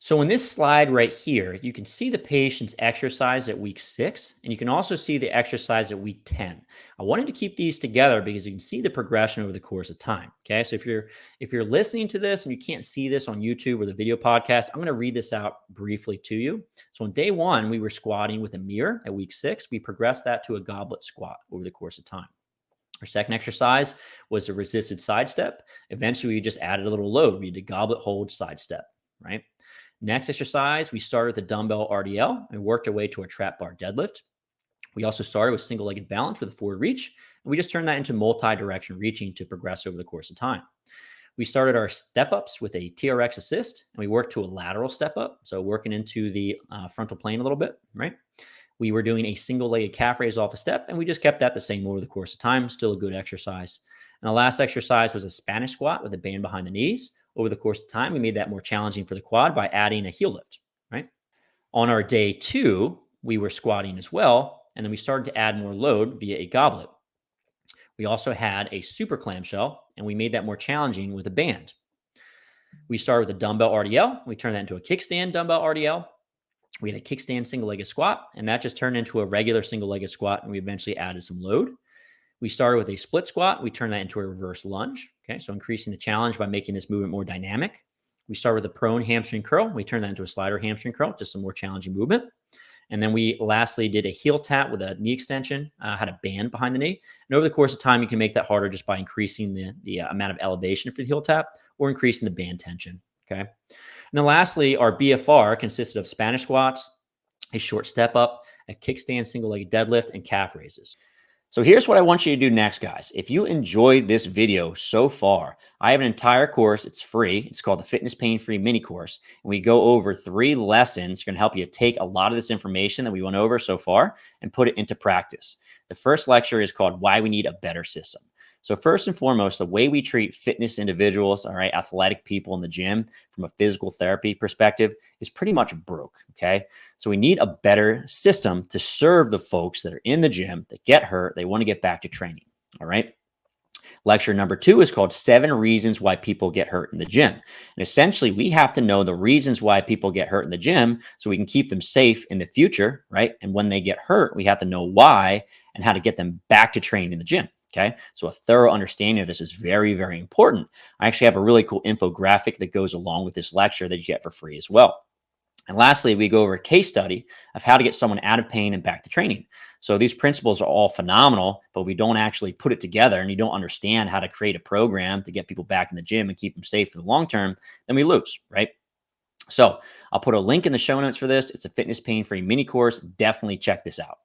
So in this slide right here, you can see the patient's exercise at week 6, and you can also see the exercise at week 10. I wanted to keep these together because you can see the progression over the course of time. Okay, so if you're listening to this and you can't see this on YouTube or the video podcast, I'm going to read this out briefly to you. So on day 1, we were squatting with a mirror at week 6. We progressed that to a goblet squat over the course of time. Our second exercise was a resisted side step. Eventually, we just added a little load. We did goblet hold side step, right? Next exercise, we started with a dumbbell RDL and worked our way to a trap bar deadlift. We also started with single-legged balance with a forward reach, and we just turned that into multi-direction reaching to progress over the course of time. We started our step-ups with a TRX assist, and we worked to a lateral step-up, so working into the frontal plane a little bit, right? We were doing a single-legged calf raise off a step, and we just kept that the same over the course of time. Still a good exercise. And the last exercise was a Spanish squat with a band behind the knees. Over the course of time, we made that more challenging for the quad by adding a heel lift, right? On our day 2, we were squatting as well, and then we started to add more load via a goblet. We also had a super clamshell, and we made that more challenging with a band. We started with a dumbbell RDL. We turned that into a kickstand dumbbell RDL. We had a kickstand single-legged squat, and that just turned into a regular single-legged squat, and we eventually added some load. We started with a split squat. We turned that into a reverse lunge. Okay, so increasing the challenge by making this movement more dynamic. We started with a prone hamstring curl. We turned that into a slider hamstring curl, just some more challenging movement. And then we lastly did a heel tap with a knee extension, had a band behind the knee. And over the course of time, you can make that harder just by increasing the amount of elevation for the heel tap or increasing the band tension. Okay. And then lastly, our BFR consisted of Spanish squats, a short step up, a kickstand single-legged deadlift, and calf raises. So here's what I want you to do next, guys. If you enjoyed this video so far, I have an entire course. It's free. It's called the Fitness Pain-Free Mini Course. And we go over 3 lessons. Going to help you take a lot of this information that we went over so far and put it into practice. The first lecture is called Why We Need a Better System. So first and foremost, the way we treat fitness individuals, all right, athletic people in the gym from a physical therapy perspective is pretty much broke, okay? So we need a better system to serve the folks that are in the gym that get hurt, they want to get back to training, all right? Lecture number 2 is called 7 Reasons Why People Get Hurt in the Gym. And essentially, we have to know the reasons why people get hurt in the gym so we can keep them safe in the future, right? And when they get hurt, we have to know why and how to get them back to training in the gym. Okay, so a thorough understanding of this is very, very important. I actually have a really cool infographic that goes along with this lecture that you get for free as well. And lastly, we go over a case study of how to get someone out of pain and back to training. So these principles are all phenomenal, but we don't actually put it together and you don't understand how to create a program to get people back in the gym and keep them safe for the long term, then we lose, right? So I'll put a link in the show notes for this. It's a Fitness Pain-Free Mini Course. Definitely check this out.